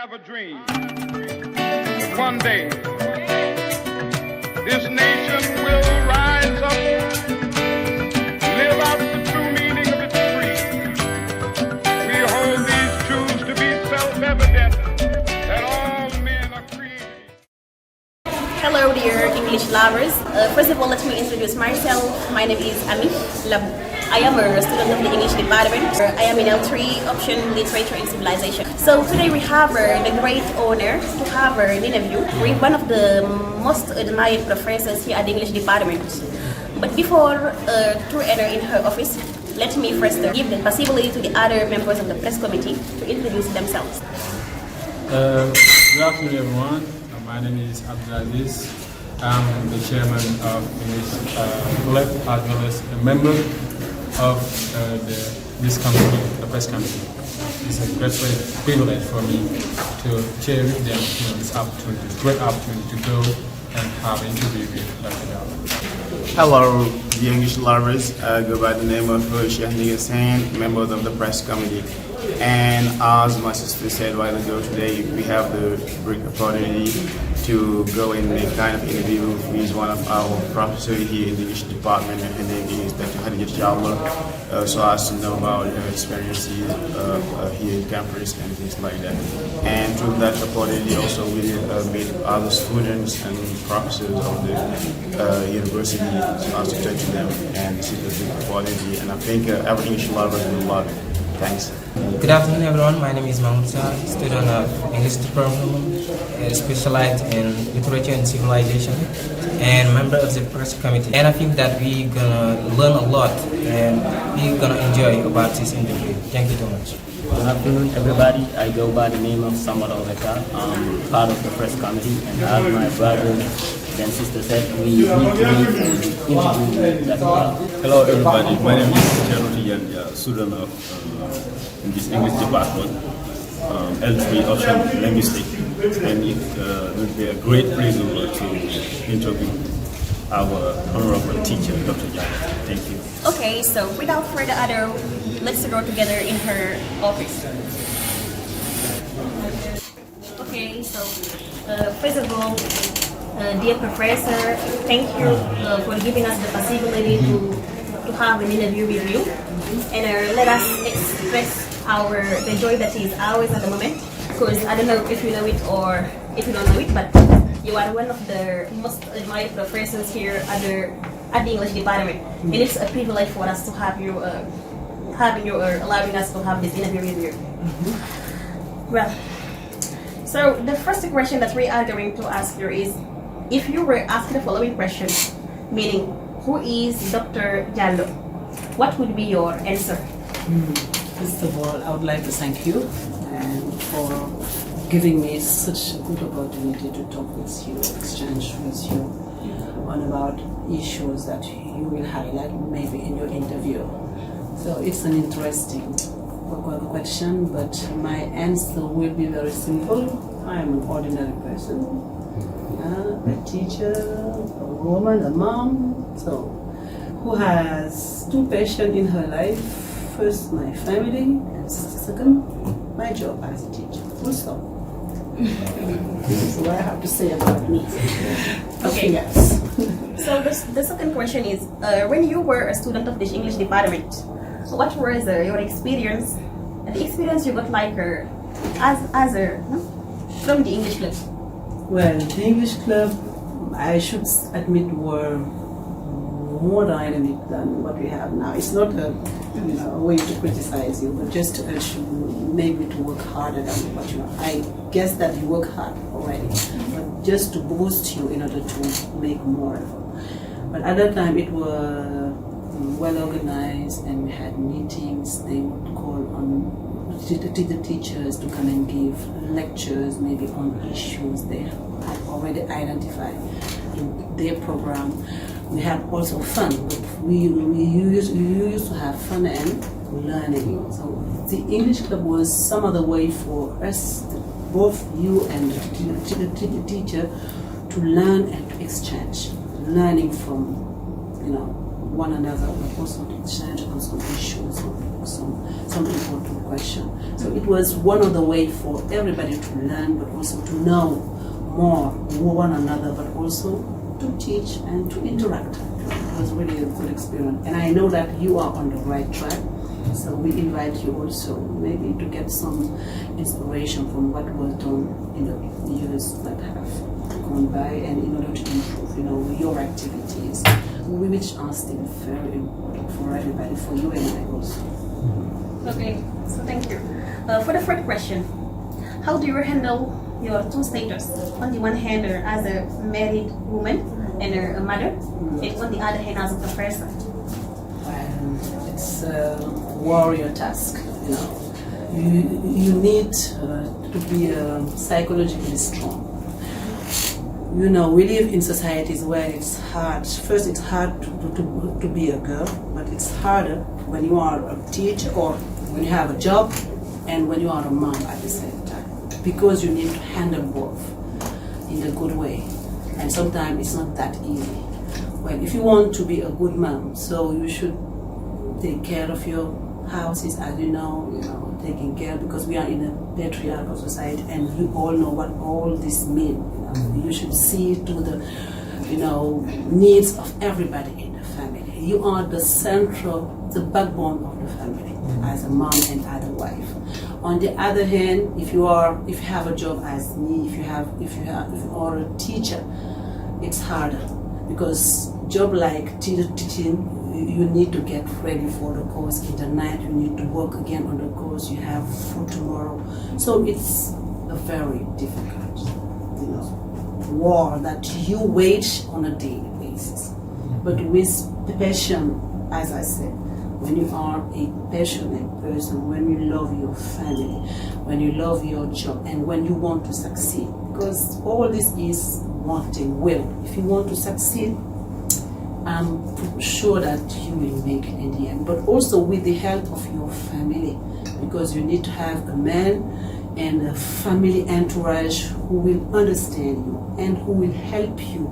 have a dream that one day this nation will rise up, live out the true meaning of its creed. We hold these truths to be self-evident that all men are created. Hello dear English lovers. First of all, let me introduce myself. My name is Ami Labu. I am a student of the English department. I am in L3 option Literature and Civilization. So today we have the great honor to have an interview with one of the most admired professors here at the English department. But before to enter in her office, let me first give the possibility to the other members of the press committee to introduce themselves. Good afternoon, everyone. My name is Abdulaziz. I'm the chairman of English Club as well as a member of this committee, the press committee. It's a great privilege for me to share with them this opportunity, great opportunity to go and have an interview with Dr. Diallo. Hello, the English lovers. I go by the name of Sheikh Hussein, member of the press committee. And as my sister said a while ago, today we have the great opportunity to go and make kind of interview with one of our professors here in the English department, and her name is Dr Diallo, so as to know about her experience here in campus and things like that. And through that opportunity also we meet other students and professors of the university, so as to talk to them, and this is a big opportunity, and I think every English lover will love it. Thanks. Good afternoon, everyone. My name is Mahmoud, student of English department, specialized in literature and civilization, and member of the press committee. And I think that we're gonna learn a lot, and we're gonna enjoy about this interview. Thank you so much. Good afternoon, everybody. I go by the name of Samara Oleka. I'm part of the press committee, and as my brother and sister said, we need to interview that part. Hello, everybody. My name is Dr Diallo, student of in this English department, L3 option linguistics, and it will be a great pleasure to interview our honorable teacher, Dr. Diallo. Thank you. Okay, so without further ado, let's go together in her office. Okay, so first of all, dear professor, thank you for giving us the possibility to have an interview with you, and let us express the joy that is ours at the moment, because I don't know if you know it or if you don't know it, but you are one of the most admired professors here at the English department, and it's a privilege for us to have you allowing us to have this interview with you. Well, so the first question that we are going to ask you is, if you were asked the following question, meaning who is Dr. Diallo, what would be your answer? First of all, I would like to thank you for giving me such a good opportunity to talk with you, exchange with you on about issues that you will highlight maybe in your interview. So it's an interesting question, but my answer will be very simple. I am an ordinary person, a teacher, a woman, a mom, so who has two passions in her life. First, my family, and second, my job as a teacher. Full stop. This is what I have to say about me. Okay, yes. So the second question is, when you were a student of this English department, what was your experience, the experience you got like from the English club? Well, the English club, I should admit, were more dynamic than what we have now. It's not a way to criticize you, but just to urge you maybe to work harder than what you know. I guess that you work hard already, but just to boost you in order to make more effort. But at that time it was well organized, and we had meetings. They would call on the teachers to come and give lectures maybe on issues they had already identified in their program. We had also fun, but we used to have fun and learning. So the English club was some other way for us, both you and the teacher, to learn and to exchange, learning from one another, but also to change on some issues, some important questions. So it was one of the ways for everybody to learn, but also to know more one another, but also to teach and to interact. It was really a good experience. And I know that you are on the right track. So we invite you also maybe to get some inspiration from what was done in the years that have gone by, and in order to improve, your activities, which are still very important for everybody, for you and I also. Okay, so thank you. For the first question, how do you handle your two status? On the one hand, as a married woman and a mother, and on the other hand, as a professor. It's a warrior task. You need to be psychologically strong. We live in societies where it's hard. First, it's hard to be a girl, but it's harder when you are a teacher or when you have a job and when you are a mom at the same time, because you need to handle both in a good way. And sometimes it's not that easy. Well, if you want to be a good mom, so you should take care of your houses, as taking care, because we are in a patriarchal society, and you all know what all this means. You should see to the needs of everybody in the family. You are the central, the backbone of the family, as a mom and as a wife. On the other hand, if you have a job as me, if you are a teacher, it's harder, because job like teaching, you need to get ready for the course in the night, you need to work again on the course, you have food tomorrow. So it's a very difficult, war that you wage on a daily basis. But with passion, as I said, when you are a passionate person, when you love your family, when you love your job, and when you want to succeed, because all this is wanting will. If you want to succeed, I'm sure that you will make it in the end, but also with the help of your family, because you need to have a man and a family entourage who will understand you and who will help you,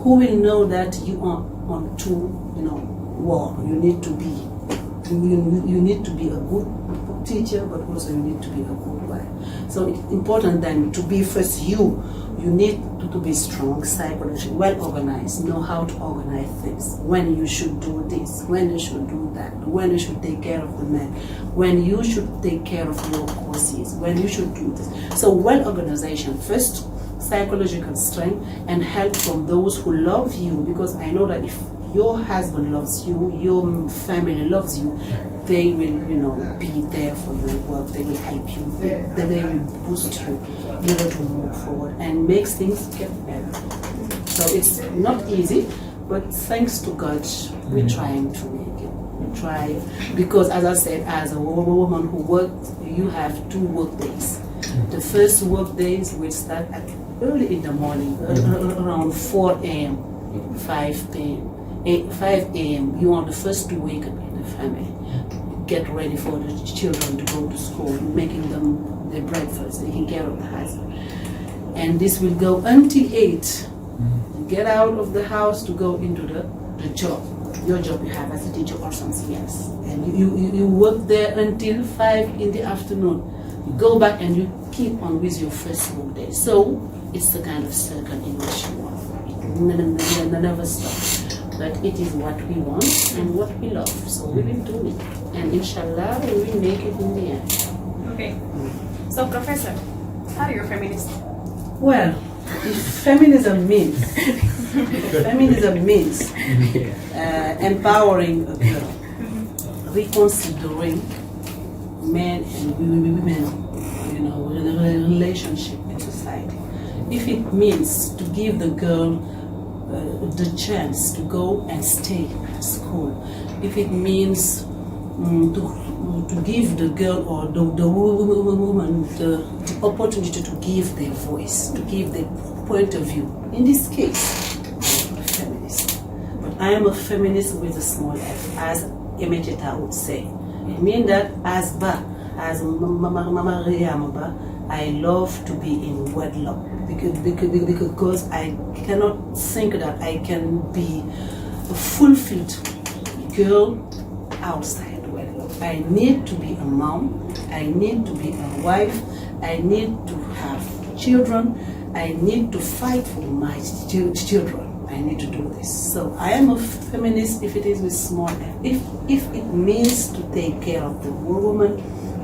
who will know that you are on war. You need to be a good teacher, but also you need to be a good wife. So it's important then to be first you. You need to be strong, psychologically, well organized, know how to organize things, when you should do this, when you should do that, when you should take care of the men, when you should take care of your courses, when you should do this. So well organization first, psychological strength, and help from those who love you, because I know that if your husband loves you, your family loves you, they will, be there for your work, they will help you, they will boost you in order to move forward and make things get better. So it's not easy, but thanks to God, we're trying to make it. We try, because as I said, as a woman who works, you have 2 work days. The first work days will start at early in the morning, around 4 a.m., 5 a.m. You are the first to wake up in the family. Get ready for the children to go to school, making them their breakfast, taking care of the husband. And this will go until 8. You get out of the house to go into the job. Your job you have as a teacher or something else. And you work there until 5 in the afternoon. You go back and you keep on with your first work day. So it's the kind of circle in which you are. It never stops. But it is what we want and what we love. So we will do it. And inshallah, we will make it in the end. Okay. So, Professor, are you a feminist? Well, if feminism means empowering a girl, reconsidering men and women, relationship in society. If it means to give the girl the chance to go and stay at school, if it means to give the girl or the woman the opportunity to give their voice, to give their point of view, in this case, I'm a feminist. But I am a feminist with a small f, as Emecheta would say. It means that as Mama Riyamaba, I love to be in wedlock because I cannot think that I can be fulfilled girl outside the world. I need to be a mom. I need to be a wife. I need to have children. I need to fight for my children. I need to do this. So I am a feminist if it is with small f. If it means to take care of the woman,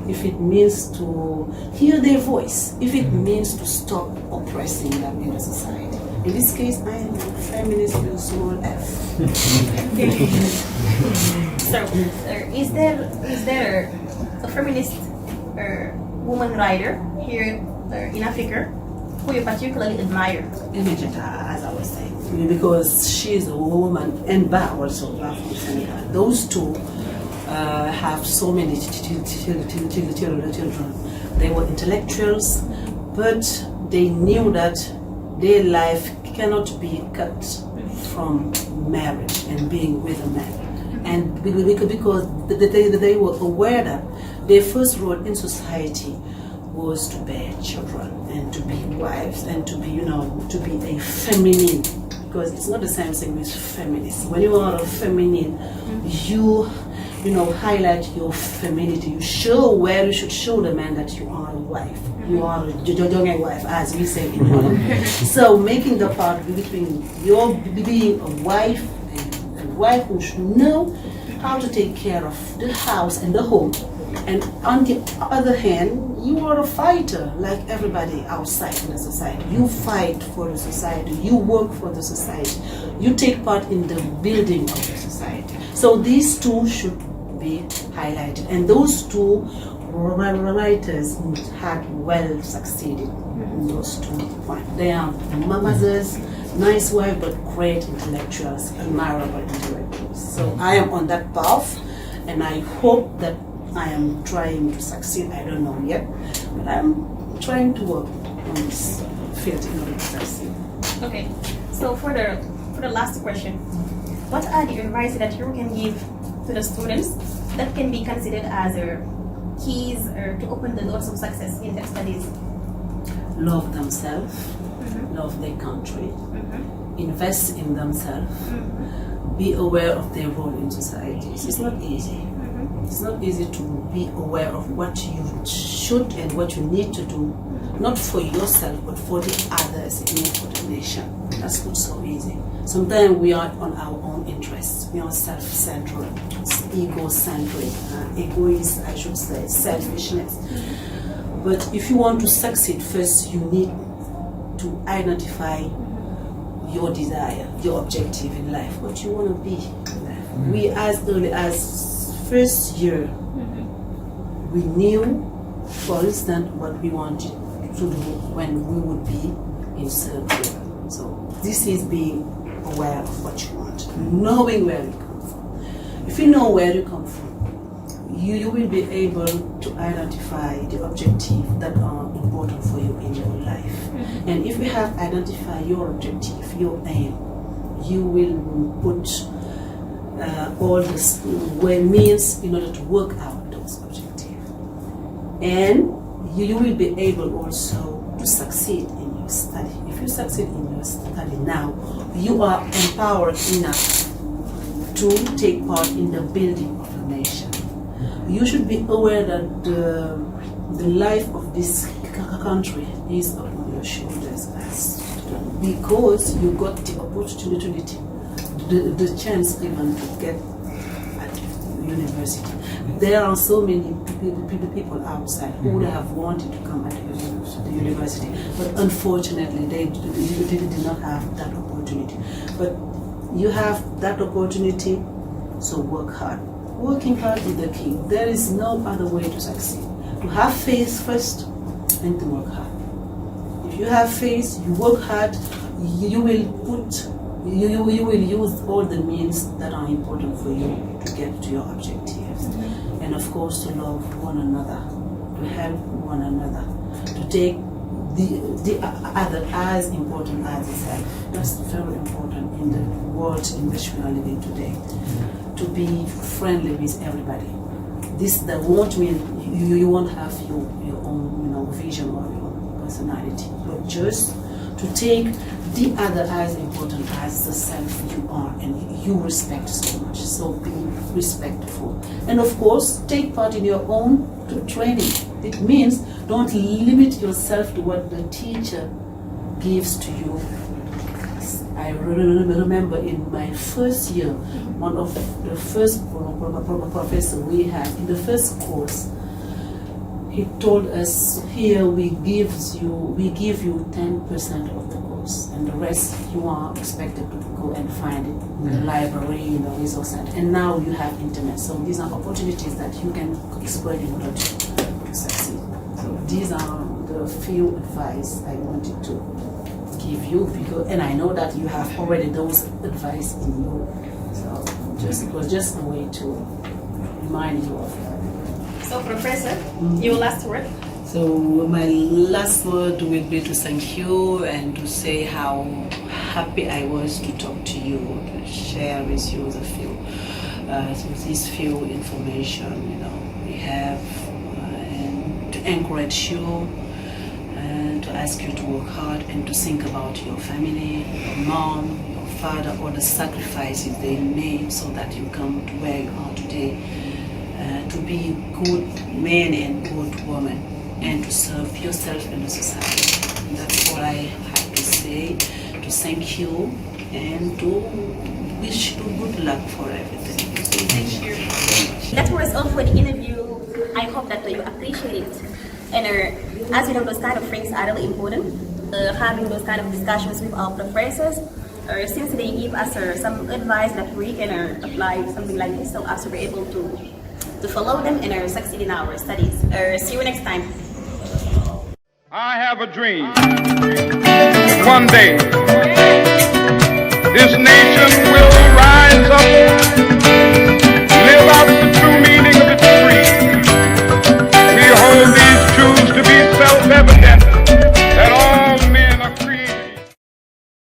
if it means to hear their voice, if it means to stop oppressing them in the society. In this case, I am a feminist with a small f. So, is there a feminist woman writer here in Africa who you particularly admire? As I was saying, because she is a woman, and Ba also, from Senegal. Those two have so many children. They were intellectuals, but they knew that their life cannot be cut from marriage and being with a man. And because they were aware that their first role in society was to bear children and to be wives and to be, to be a feminine. Because it's not the same thing with feminist. When you are a feminine, you highlight your femininity. You show where you should show the man that you are a wife. You are a young wife, as we say in Holland. So making the part between your being a wife and a wife who should know how to take care of the house and the home. And on the other hand, you are a fighter like everybody outside in the society. You fight for the society. You work for the society. You take part in the building of the society. So these two should be highlighted. And those two writers had well succeeded in those 2 points. They are mothers, nice wife, but great intellectuals, admirable intellectuals. So I am on that path, and I hope that I am trying to succeed. I don't know yet, but I'm trying to work on this field in order to succeed. Okay, so for the last question, what are the advice that you can give to the students that can be considered as keys to open the doors of success in their studies? Love themselves, love their country, invest in themselves, be aware of their role in society. It's not easy. It's not easy to be aware of what you should and what you need to do, not for yourself, but for the others and for the nation. That's not so easy. Sometimes we are on our own interests. We are self-centered, egocentric, egoist, I should say, selfishness. But if you want to succeed, first you need to identify your desire, your objective in life, what you want to be in life. We, as early as first year, we knew, for instance, what we wanted to do when we would be in third year. So this is being aware of what you want, knowing where you come from. If you know where you come from, you will be able to identify the objectives that are important for you in your life. And if you have identified your objective, your aim, you will put all the means in order to work out those objectives. And you will be able also to succeed in your study. If you succeed in your study now, you are empowered enough to take part in the building of a nation. You should be aware that the life of this country is on your shoulders, because you got the opportunity, the chance even to get at university. There are so many people outside who would have wanted to come at the university, but unfortunately they did not have that opportunity. But you have that opportunity, so work hard. Working hard is the key. There is no other way to succeed. To have faith first and to work hard. If you have faith, you work hard, you will use all the means that are important for you to get to your objectives. And of course, to love one another, to help one another, to take the other as important as itself. That's very important in the world in which we are living today. To be friendly with everybody. This that won't mean you won't have your own vision or your own personality, but just to take the other as important as the self you are and you respect so much. So be respectful. And of course, take part in your own training. It means don't limit yourself to what the teacher gives to you. I remember in my first year, one of the first professor we had in the first course, he told us, here we give you 10% of the course, and the rest you are expected to go and find it in the library, in the resource center. And now you have internet, so these are opportunities that you can exploit in order to succeed. So these are the few advice I wanted to give you, because, and I know that you have already those advice in you. So it was just a way to remind you of that. So, Professor, your last word? So my last word will be to thank you and to say how happy I was to talk to you, to share with you the few, this few information we have, and to encourage you and to ask you to work hard and to think about your family, your mom, your father, all the sacrifices they made so that you come to where you are today. To be good men and good women, and to serve yourself and the society. And that's all I have to say, to thank you and to wish you good luck for everything. Thank you. That was all for the interview. I hope that you appreciate it. And as you know, those kind of things are really important. Having those kind of discussions with our professors, since they give us some advice that we can apply something like this, so as to be able to follow them and succeed in our studies. See you next time. I have a dream. One day, this nation will rise up, live out the true meaning of its creed. We hold these truths to be self-evident.